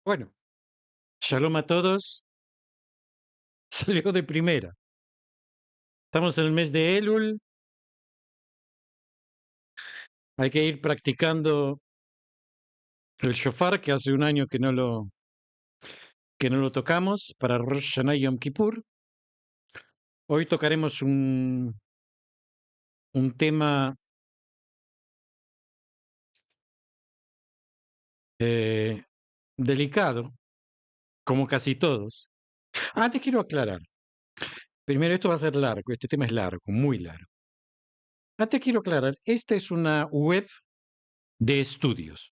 Bueno, shalom a todos. Salió de primera. Estamos en el mes de Elul. Hay que ir practicando el shofar, que hace un año que no lo tocamos, para Rosh Hashanah y Yom Kippur. Hoy tocaremos un tema eh, delicado, como casi todos. Antes quiero aclarar. Primero, esto va a ser largo. Este tema es largo, muy largo. Antes quiero aclarar. Esta es una web de estudios.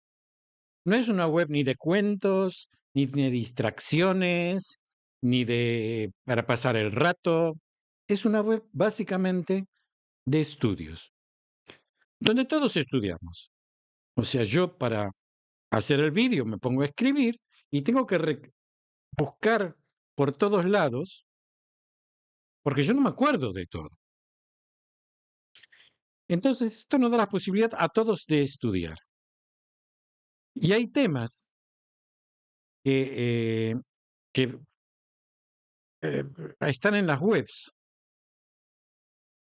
No es una web ni de cuentos, ni de distracciones, ni de para pasar el rato. Es una web básicamente de estudios, donde todos estudiamos. O sea, yo para hacer el vídeo me pongo a escribir y tengo que buscar por todos lados, porque yo no me acuerdo de todo. Entonces, esto nos da la posibilidad a todos de estudiar. Y hay temas que están en las webs,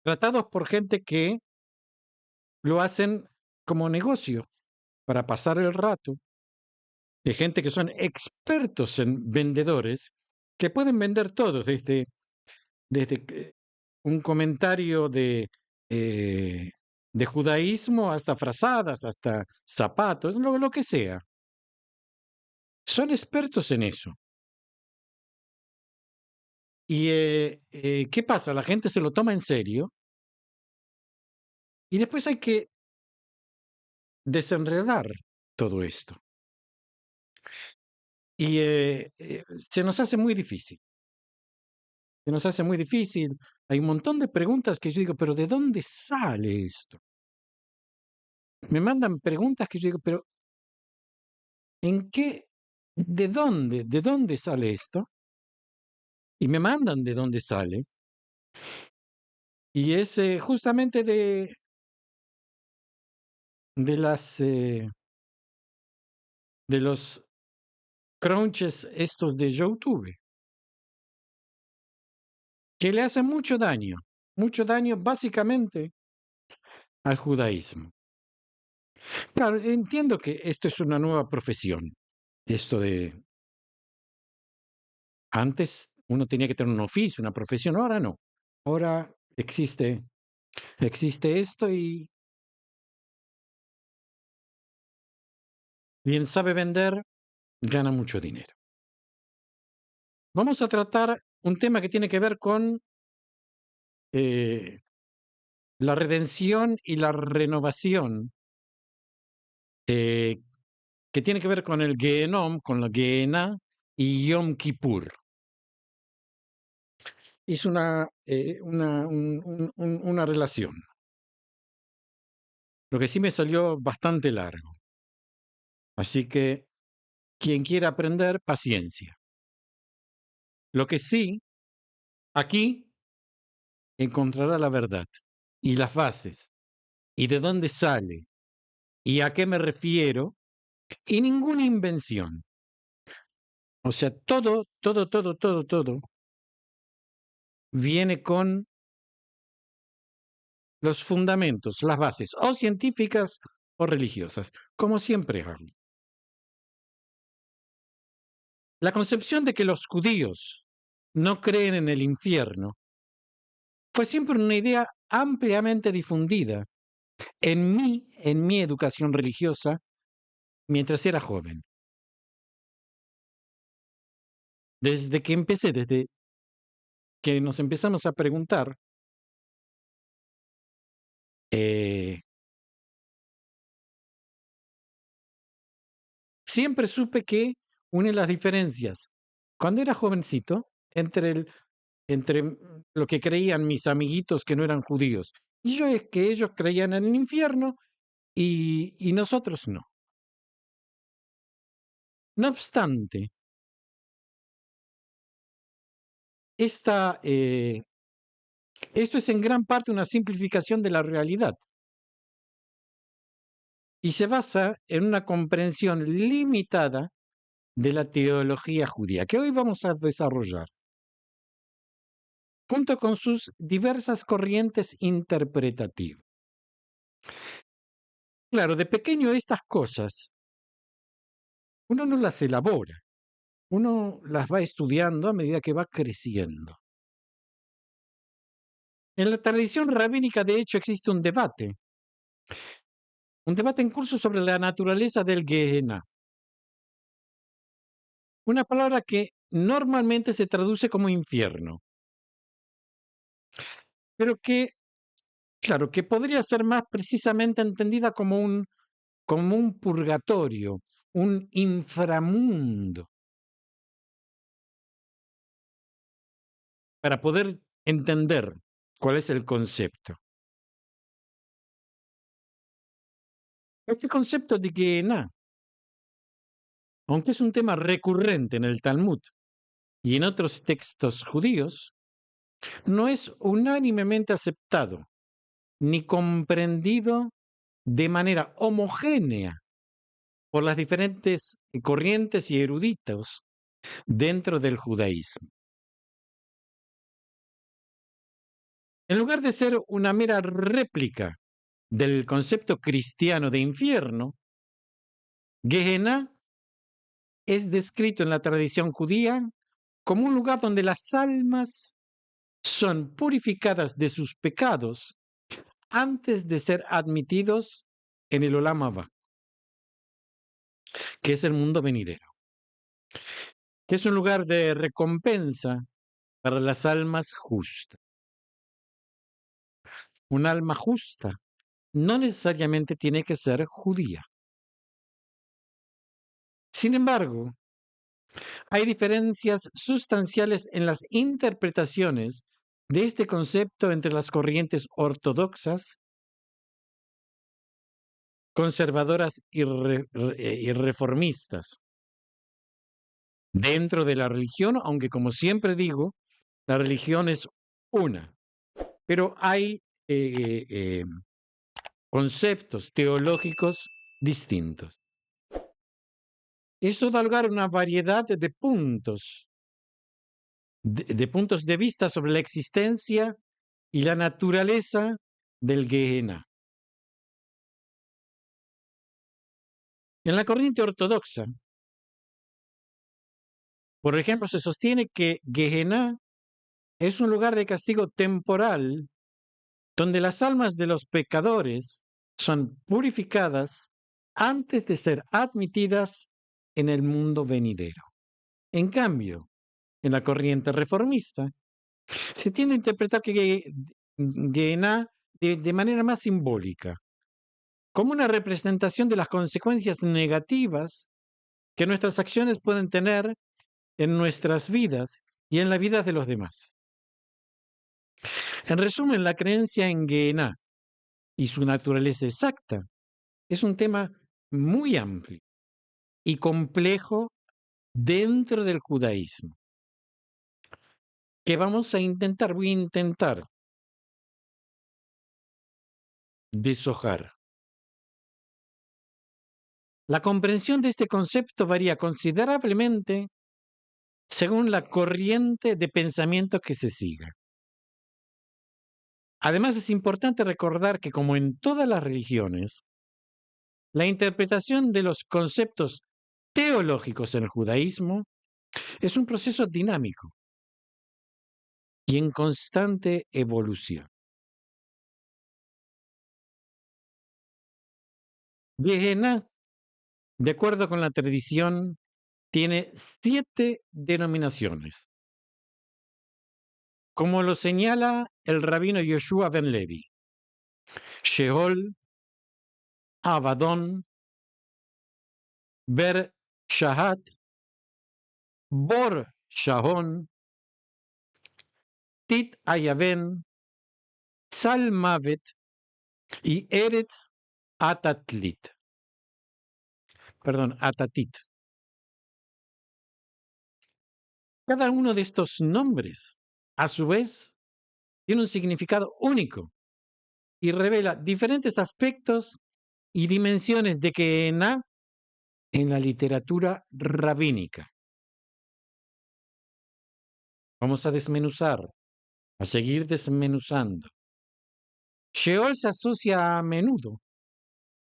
tratados por gente que lo hacen como negocio para pasar el rato, de gente que son expertos en vendedores, que pueden vender todo, desde un comentario de judaísmo hasta frazadas, hasta zapatos, lo que sea. Son expertos en eso. ¿Y qué pasa? La gente se lo toma en serio y después hay que desenredar todo esto. Y se nos hace muy difícil. Se nos hace muy difícil. Hay un montón de preguntas que yo digo, pero ¿de dónde sale esto? Me mandan preguntas que yo digo, pero ¿en qué? De dónde sale esto? Y me mandan de dónde sale. Y es justamente de las de los crunches estos de YouTube, que le hacen mucho daño básicamente al judaísmo. Claro, entiendo que esto es una nueva profesión, esto de antes uno tenía que tener un oficio, una profesión, ahora no. Ahora existe esto y quien sabe vender gana mucho dinero. Vamos a tratar un tema que tiene que ver con eh, la redención y la renovación, eh, que tiene que ver con el Gehenom, con la Gehenna y Yom Kippur. Es una relación. Lo que sí me salió bastante largo. Así que quien quiera aprender, paciencia. Lo que sí, aquí encontrará la verdad y las bases y de dónde sale y a qué me refiero y ninguna invención. O sea, todo viene con los fundamentos, las bases, o científicas o religiosas, como siempre hago. La concepción de que los judíos no creen en el infierno fue siempre una idea ampliamente difundida en mi educación religiosa mientras era joven. Desde que nos empezamos a preguntar, eh, siempre supe que una de las diferencias, cuando era jovencito, entre lo que creían mis amiguitos que no eran judíos, y yo es que ellos creían en el infierno y nosotros no. No obstante, esta, esto es en gran parte una simplificación de la realidad. y se basa en una comprensión limitada de la teología judía, que hoy vamos a desarrollar, junto con sus diversas corrientes interpretativas. Claro, de pequeño estas cosas uno no las elabora, uno las va estudiando a medida que va creciendo. En la tradición rabínica, de hecho, existe un debate en curso sobre la naturaleza del Gehenna, una palabra que normalmente se traduce como infierno, pero que, claro, que podría ser más precisamente entendida como un purgatorio, un inframundo, para poder entender cuál es el concepto. Este concepto de Gehenna, aunque es un tema recurrente en el Talmud y en otros textos judíos, no es unánimemente aceptado ni comprendido de manera homogénea por las diferentes corrientes y eruditos dentro del judaísmo. En lugar de ser una mera réplica del concepto cristiano de infierno, Gehenna es descrito en la tradición judía como un lugar donde las almas son purificadas de sus pecados antes de ser admitidos en el Olam Abba, que es el mundo venidero, que es un lugar de recompensa para las almas justas. Un alma justa no necesariamente tiene que ser judía. Sin embargo, hay diferencias sustanciales en las interpretaciones de este concepto entre las corrientes ortodoxas, conservadoras y reformistas dentro de la religión, aunque como siempre digo, la religión es una, pero hay eh, eh, conceptos teológicos distintos. Esto da lugar a una variedad de puntos de vista sobre la existencia y la naturaleza del Gehenna. En la corriente ortodoxa, por ejemplo, se sostiene que Gehenna es un lugar de castigo temporal donde las almas de los pecadores son purificadas antes de ser admitidas en el mundo venidero. En cambio, en la corriente reformista, se tiende a interpretar que Gehenna de manera más simbólica, como una representación de las consecuencias negativas que nuestras acciones pueden tener en nuestras vidas y en la vida de los demás. En resumen, la creencia en Gehenna y su naturaleza exacta es un tema muy amplio y complejo dentro del judaísmo, que voy a intentar deshojar. La comprensión de este concepto varía considerablemente según la corriente de pensamiento que se siga. Además, es importante recordar que, como en todas las religiones, la interpretación de los conceptos teológicos en el judaísmo es un proceso dinámico y en constante evolución. Gehenna, de acuerdo con la tradición, tiene 7 denominaciones, como lo señala el rabino Yoshua ben Levi: Sheol, Abadón, Ber Shahat, Bor Shahon, Tit Ayaven, Salmavet y Eretz Atatlit. Perdón, Atatit. Cada uno de estos nombres, a su vez, tiene un significado único y revela diferentes aspectos y dimensiones de Gehenna en la literatura rabínica. Vamos a desmenuzar, a seguir desmenuzando. Sheol se asocia a menudo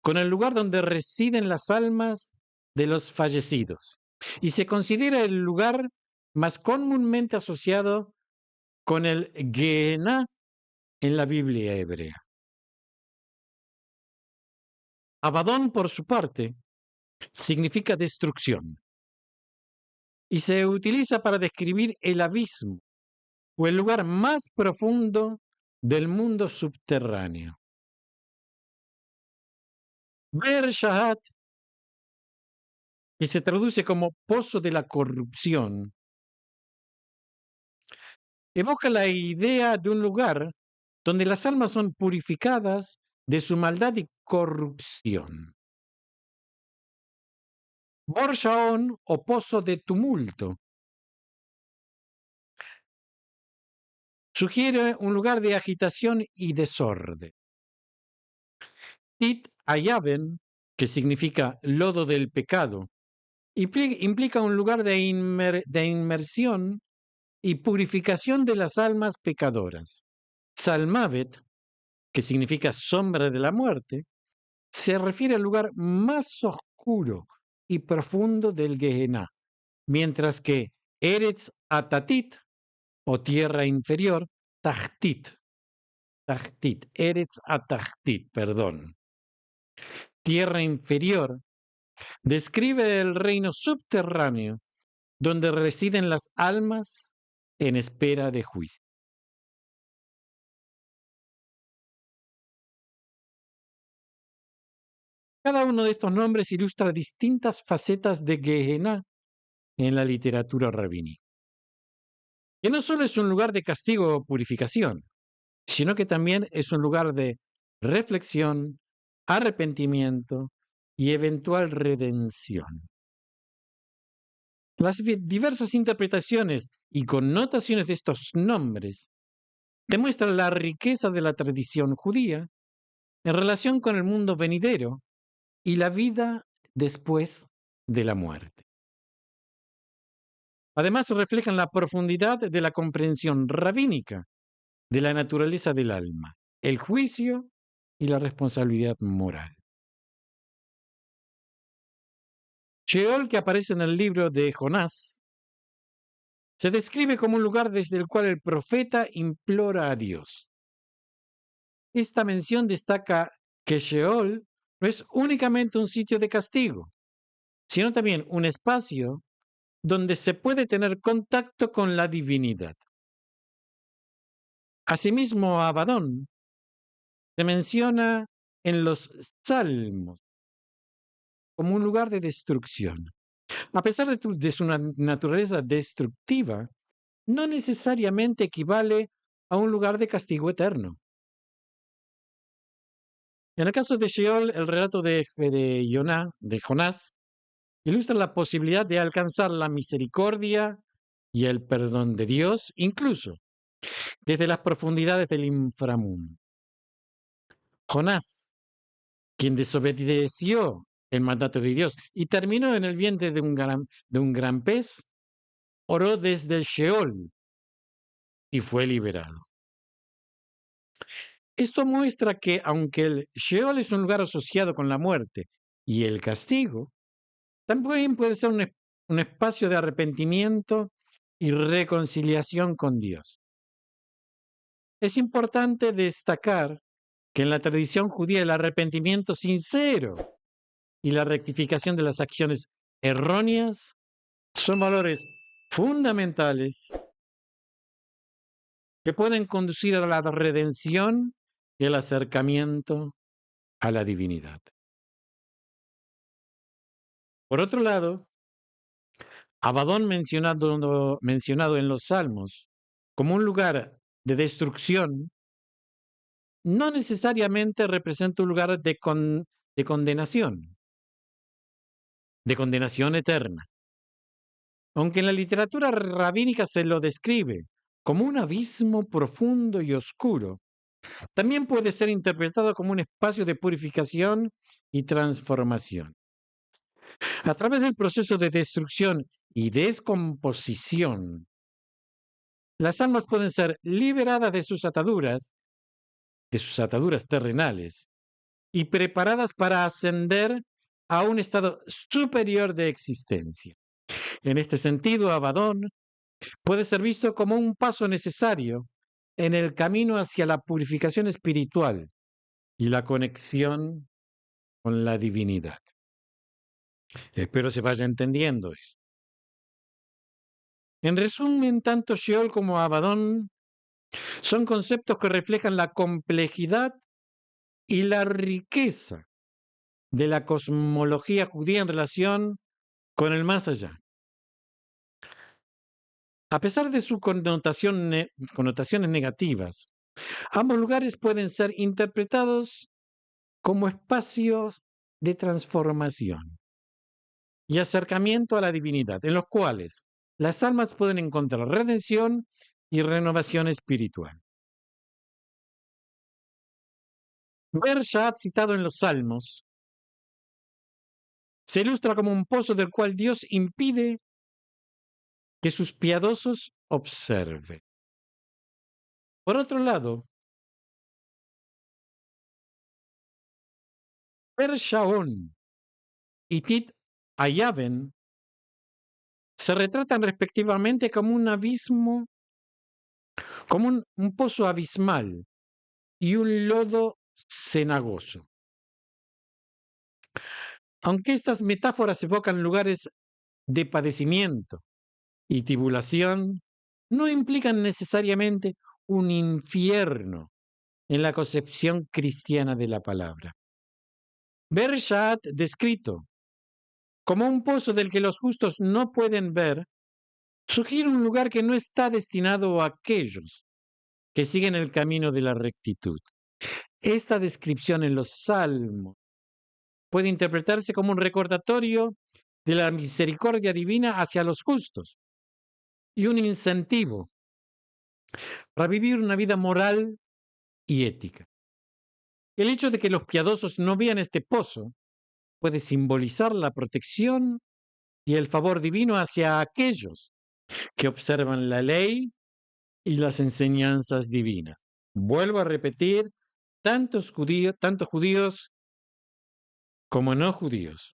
con el lugar donde residen las almas de los fallecidos y se considera el lugar más comúnmente asociado con el Gehenna en la Biblia hebrea. Abadón, por su parte, significa destrucción y se utiliza para describir el abismo o el lugar más profundo del mundo subterráneo. Be'er Shahat, que se traduce como pozo de la corrupción, evoca la idea de un lugar donde las almas son purificadas de su maldad y corrupción. Bor Shaon o pozo de tumulto sugiere un lugar de agitación y desorden. Tit Ayaven, que significa lodo del pecado, implica un lugar de inmersión y purificación de las almas pecadoras. Salmavet, que significa sombra de la muerte, se refiere al lugar más oscuro y profundo del Gehenna, mientras que Eretz Atatit, o tierra inferior, Tachtit, Eretz Atachtit, perdón, tierra inferior, describe el reino subterráneo donde residen las almas en espera de juicio. Cada uno de estos nombres ilustra distintas facetas de Gehenna en la literatura rabínica, que no solo es un lugar de castigo o purificación, sino que también es un lugar de reflexión, arrepentimiento y eventual redención. Las diversas interpretaciones y connotaciones de estos nombres demuestran la riqueza de la tradición judía en relación con el mundo venidero y la vida después de la muerte. Además, reflejan la profundidad de la comprensión rabínica de la naturaleza del alma, el juicio y la responsabilidad moral. Sheol, que aparece en el libro de Jonás, se describe como un lugar desde el cual el profeta implora a Dios. Esta mención destaca que Sheol no es únicamente un sitio de castigo, sino también un espacio donde se puede tener contacto con la divinidad. Asimismo, Abadón se menciona en los Salmos como un lugar de destrucción. A pesar de su naturaleza destructiva, no necesariamente equivale a un lugar de castigo eterno. En el caso de Sheol, el relato de Jonás, ilustra la posibilidad de alcanzar la misericordia y el perdón de Dios, incluso desde las profundidades del inframundo. Jonás, quien desobedeció el mandato de Dios y terminó en el vientre de un gran pez, oró desde el Sheol y fue liberado. Esto muestra que aunque el Sheol es un lugar asociado con la muerte y el castigo, también puede ser un espacio de arrepentimiento y reconciliación con Dios. Es importante destacar que en la tradición judía el arrepentimiento sincero y la rectificación de las acciones erróneas son valores fundamentales que pueden conducir a la redención y el acercamiento a la divinidad. Por otro lado, Abadón mencionado en los Salmos como un lugar de destrucción no necesariamente representa un lugar de condenación eterna. Aunque en la literatura rabínica se lo describe como un abismo profundo y oscuro, También puede ser interpretado como un espacio de purificación y transformación. A través del proceso de destrucción y descomposición, las almas pueden ser liberadas de sus ataduras terrenales, y preparadas para ascender a un estado superior de existencia. En este sentido, Abadón puede ser visto como un paso necesario en el camino hacia la purificación espiritual y la conexión con la divinidad. Espero se vaya entendiendo eso. En resumen, tanto Sheol como Abadón son conceptos que reflejan la complejidad y la riqueza de la cosmología judía en relación con el más allá. A pesar de sus connotaciones negativas, ambos lugares pueden ser interpretados como espacios de transformación y acercamiento a la divinidad, en los cuales las almas pueden encontrar redención y renovación espiritual. Bershat, citado en los Salmos, se ilustra como un pozo del cual Dios impide que sus piadosos observen. Por otro lado, Bershaón y Tit Ayaven se retratan respectivamente como un abismo, como un pozo abismal y un lodo cenagoso. Aunque estas metáforas evocan lugares de padecimiento y tribulación, no implican necesariamente un infierno en la concepción cristiana de la palabra. Bershat, descrito como un pozo del que los justos no pueden ver, sugiere un lugar que no está destinado a aquellos que siguen el camino de la rectitud. Esta descripción en los Salmos puede interpretarse como un recordatorio de la misericordia divina hacia los justos y un incentivo para vivir una vida moral y ética. El hecho de que los piadosos no vean este pozo puede simbolizar la protección y el favor divino hacia aquellos que observan la ley y las enseñanzas divinas. Vuelvo a repetir, tanto judíos como no judíos.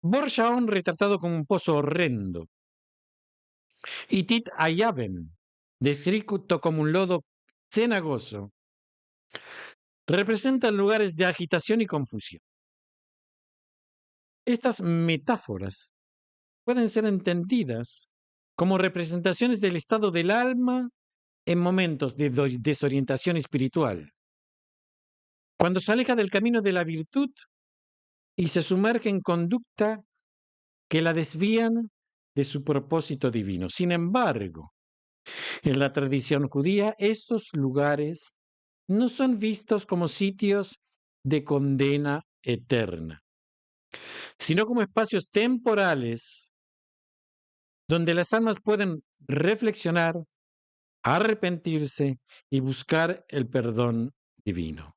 Borshaón retratado como un pozo horrendo y Tit Ayaven descrito como un lodo cenagoso representan lugares de agitación y confusión. Estas metáforas pueden ser entendidas como representaciones del estado del alma en momentos de desorientación espiritual, cuando se aleja del camino de la virtud y se sumerge en conducta que la desvían de su propósito divino. Sin embargo, en la tradición judía, estos lugares no son vistos como sitios de condena eterna, sino como espacios temporales donde las almas pueden reflexionar, arrepentirse y buscar el perdón divino.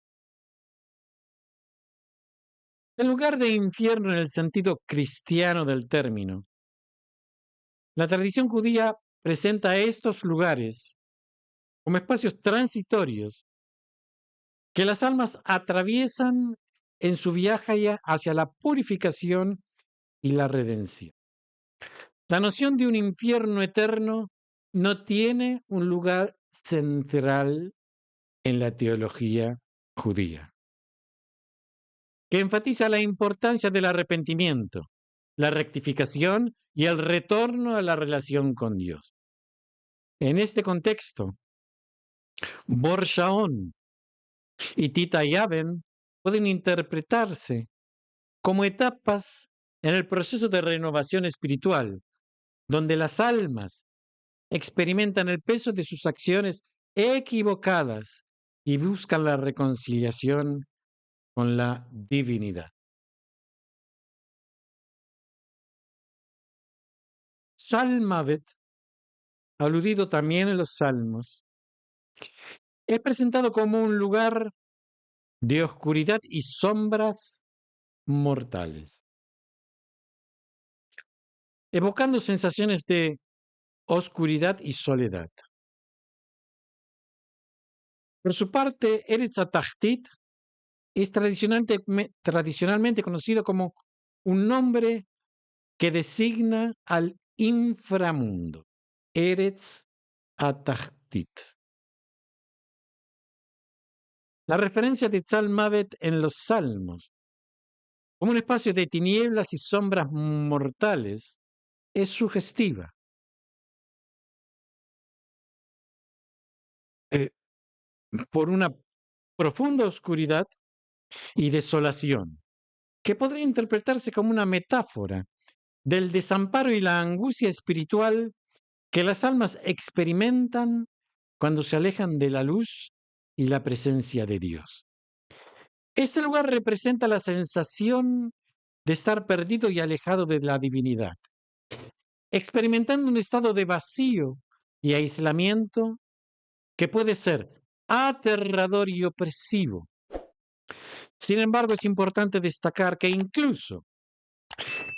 En lugar de infierno en el sentido cristiano del término, la tradición judía presenta estos lugares como espacios transitorios que las almas atraviesan en su viaje hacia la purificación y la redención. La noción de un infierno eterno no tiene un lugar central en la teología judía, que enfatiza la importancia del arrepentimiento, la rectificación y el retorno a la relación con Dios. En este contexto, Borshaón y Tita Yaven pueden interpretarse como etapas en el proceso de renovación espiritual, donde las almas experimentan el peso de sus acciones equivocadas y buscan la reconciliación con la divinidad. Salmavet aludido también en los Salmos, es presentado como un lugar de oscuridad y sombras mortales, evocando sensaciones de oscuridad y soledad. Por su parte, Eretz Atachtit es tradicionalmente conocido como un nombre que designa al inframundo, Eretz Atachtit. La referencia de Tzalmavet en los Salmos, como un espacio de tinieblas y sombras mortales, es sugestiva. eh, por una profunda oscuridad y desolación, que podría interpretarse como una metáfora del desamparo y la angustia espiritual que las almas experimentan cuando se alejan de la luz y la presencia de Dios. Este lugar representa la sensación de estar perdido y alejado de la divinidad, experimentando un estado de vacío y aislamiento que puede ser aterrador y opresivo. Sin embargo, es importante destacar que incluso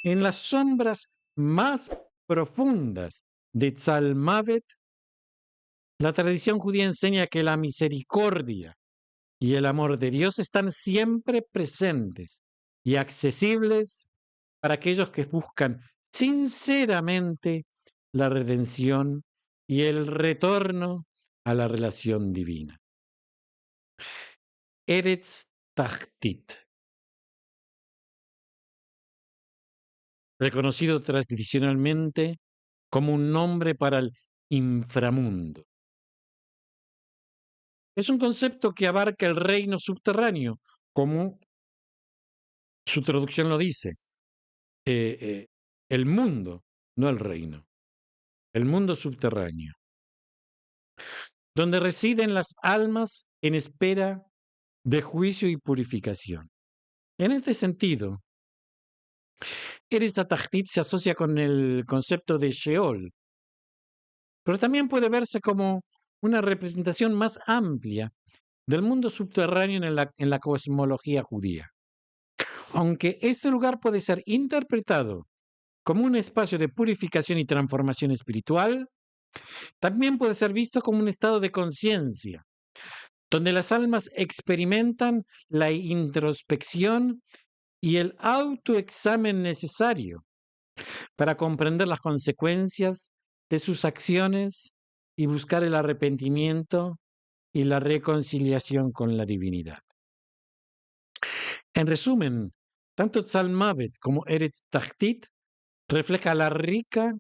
en las sombras más profundas de Tzalmavet, la tradición judía enseña que la misericordia y el amor de Dios están siempre presentes y accesibles para aquellos que buscan sinceramente la redención y el retorno a la relación divina. Eretz Tachtit, reconocido tradicionalmente como un nombre para el inframundo. Es un concepto que abarca el reino subterráneo, como su traducción lo dice, eh, eh, el mundo, no el reino, el mundo subterráneo, donde residen las almas en espera de juicio y purificación. En este sentido, Eretz Tachtit se asocia con el concepto de Sheol, pero también puede verse como una representación más amplia del mundo subterráneo en la cosmología judía. Aunque este lugar puede ser interpretado como un espacio de purificación y transformación espiritual, también puede ser visto como un estado de conciencia, donde las almas experimentan la introspección y el autoexamen necesario para comprender las consecuencias de sus acciones y buscar el arrepentimiento y la reconciliación con la divinidad. En resumen, tanto Tzalmavet como Eretz Tachtit refleja la rica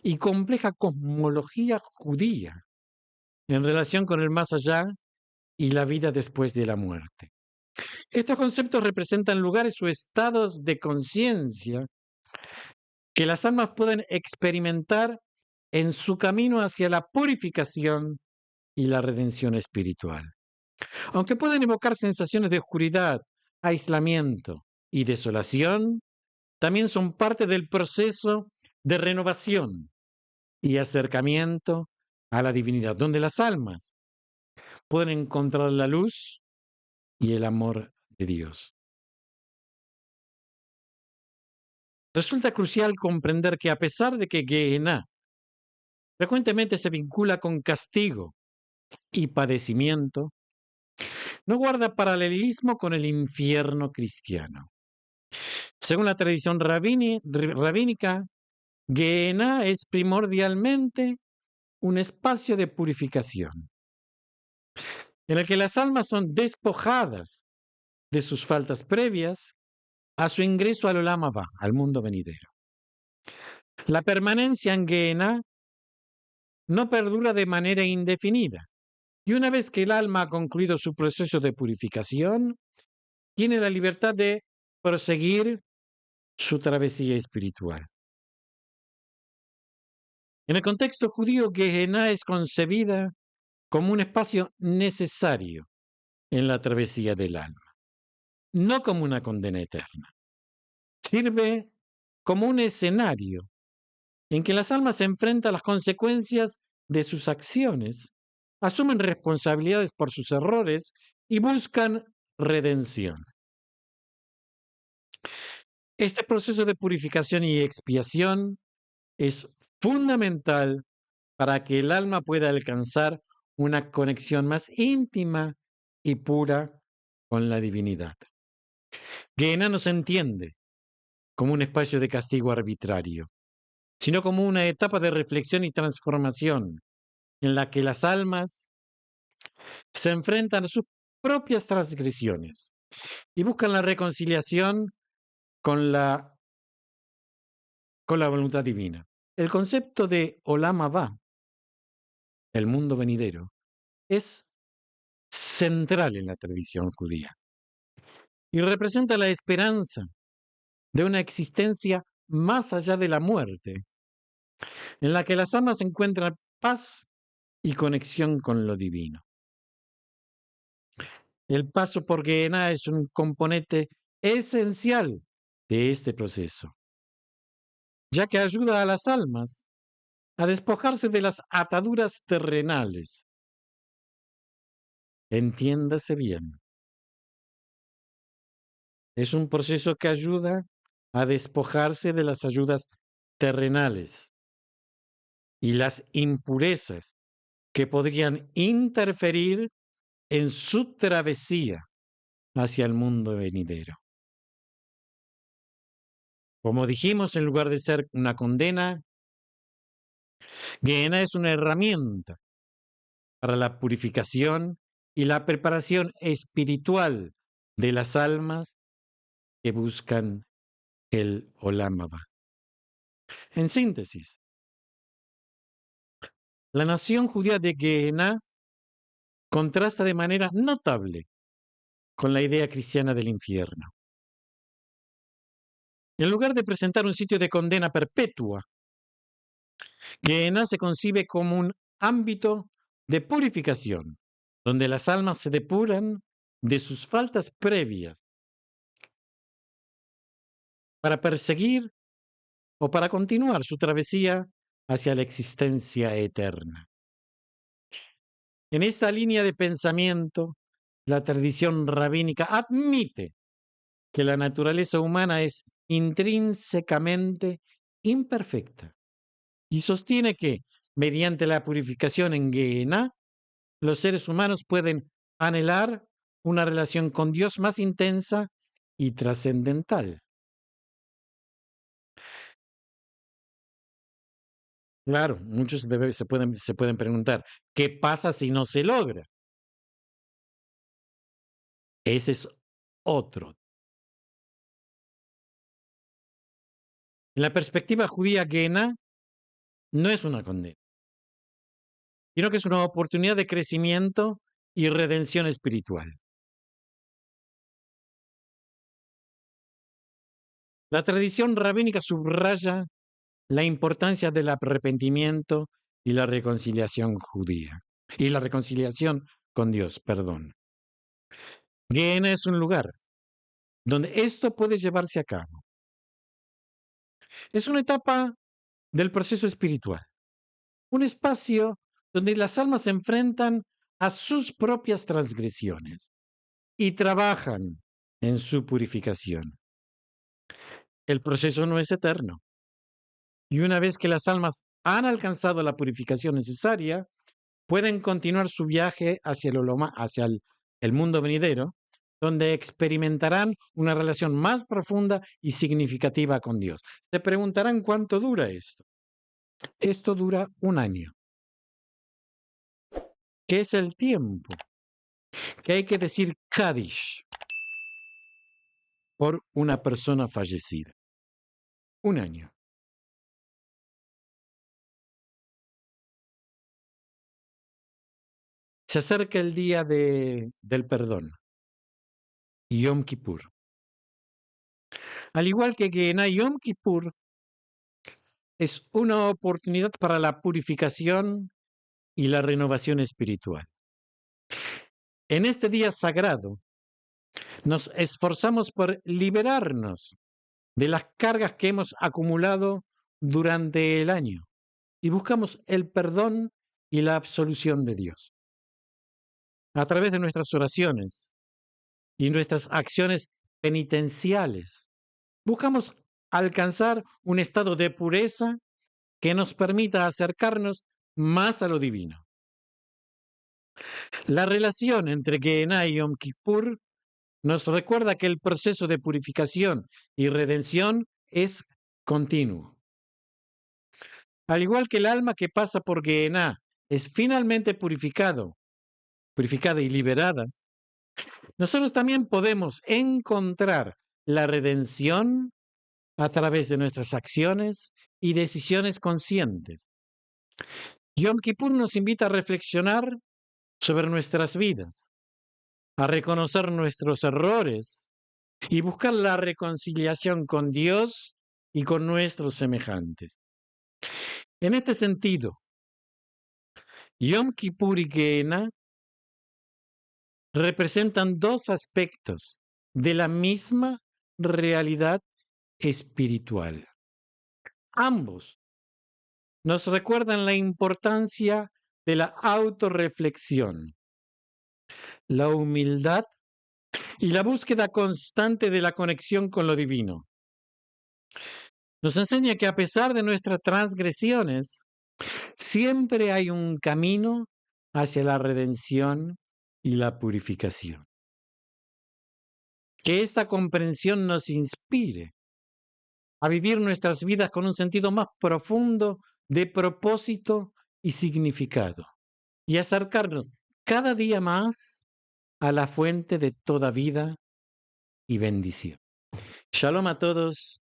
y compleja cosmología judía en relación con el más allá y la vida después de la muerte. Estos conceptos representan lugares o estados de conciencia que las almas pueden experimentar en su camino hacia la purificación y la redención espiritual. Aunque pueden evocar sensaciones de oscuridad, aislamiento y desolación, también son parte del proceso de renovación y acercamiento a la divinidad, donde las almas pueden encontrar la luz y el amor de Dios. Resulta crucial comprender que a pesar de que Gehenna frecuentemente se vincula con castigo y padecimiento, no guarda paralelismo con el infierno cristiano. Según la tradición rabínica, Gehenna es primordialmente un espacio de purificación, en el que las almas son despojadas de sus faltas previas a su ingreso al Olam Abba, al mundo venidero. La permanencia en Gehenna no perdura de manera indefinida, y una vez que el alma ha concluido su proceso de purificación, tiene la libertad de proseguir su travesía espiritual. En el contexto judío, Gehenna es concebida como un espacio necesario en la travesía del alma, no como una condena eterna. Sirve como un escenario en que las almas se enfrentan a las consecuencias de sus acciones, asumen responsabilidades por sus errores y buscan redención. Este proceso de purificación y expiación es fundamental para que el alma pueda alcanzar una conexión más íntima y pura con la divinidad. Gehenna no se entiende como un espacio de castigo arbitrario, sino como una etapa de reflexión y transformación en la que las almas se enfrentan a sus propias transgresiones y buscan la reconciliación con la, con la voluntad divina. El concepto de Olam Abba, el mundo venidero, es central en la tradición judía y representa la esperanza de una existencia más allá de la muerte, en la que las almas encuentran paz y conexión con lo divino. El paso por Gehenna es un componente esencial de este proceso, ya que ayuda a las almas a despojarse de las ataduras terrenales. Entiéndase bien, es un proceso que ayuda a despojarse de las ayudas terrenales y las impurezas que podrían interferir en su travesía hacia el mundo venidero. Como dijimos, en lugar de ser una condena, Gehenna es una herramienta para la purificación y la preparación espiritual de las almas que buscan el Olam Abba. En síntesis, la nación judía de Gehenna contrasta de manera notable con la idea cristiana del infierno. En lugar de presentar un sitio de condena perpetua, Gehenna se concibe como un ámbito de purificación, donde las almas se depuran de sus faltas previas para perseguir o para continuar su travesía hacia la existencia eterna. En esta línea de pensamiento, la tradición rabínica admite que la naturaleza humana es intrínsecamente imperfecta y sostiene que, mediante la purificación en Gehenna, los seres humanos pueden anhelar una relación con Dios más intensa y trascendental. Claro, muchos se pueden preguntar, ¿qué pasa si no se logra? Ese es otro. En la perspectiva judía, Gehenna no es una condena, sino que es una oportunidad de crecimiento y redención espiritual. La tradición rabínica subraya la importancia del arrepentimiento y la reconciliación judía, y la reconciliación con Dios, perdón. Gehenna es un lugar donde esto puede llevarse a cabo. Es una etapa del proceso espiritual, un espacio donde las almas se enfrentan a sus propias transgresiones y trabajan en su purificación. El proceso no es eterno. Y una vez que las almas han alcanzado la purificación necesaria, pueden continuar su viaje hacia el mundo venidero, donde experimentarán una relación más profunda y significativa con Dios. Se preguntarán cuánto dura esto. Esto dura un año. ¿Qué es el tiempo? Que hay que decir Kaddish por una persona fallecida. Un año. Se acerca el día del perdón, Yom Kippur. Al igual que en Yom Kippur es una oportunidad para la purificación y la renovación espiritual. En este día sagrado nos esforzamos por liberarnos de las cargas que hemos acumulado durante el año y buscamos el perdón y la absolución de Dios. A través de nuestras oraciones y nuestras acciones penitenciales, buscamos alcanzar un estado de pureza que nos permita acercarnos más a lo divino. La relación entre Gehenna y Yom Kippur nos recuerda que el proceso de purificación y redención es continuo. Al igual que el alma que pasa por Gehenna es finalmente purificada y liberada, nosotros también podemos encontrar la redención a través de nuestras acciones y decisiones conscientes. Yom Kippur nos invita a reflexionar sobre nuestras vidas, a reconocer nuestros errores y buscar la reconciliación con Dios y con nuestros semejantes. En este sentido, Yom Kippur y Gehenna representan dos aspectos de la misma realidad espiritual. Ambos nos recuerdan la importancia de la autorreflexión, la humildad y la búsqueda constante de la conexión con lo divino. Nos enseña que a pesar de nuestras transgresiones, siempre hay un camino hacia la redención y la purificación. Que esta comprensión nos inspire a vivir nuestras vidas con un sentido más profundo de propósito y significado, y acercarnos cada día más a la fuente de toda vida y bendición. Shalom a todos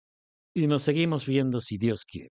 y nos seguimos viendo si Dios quiere.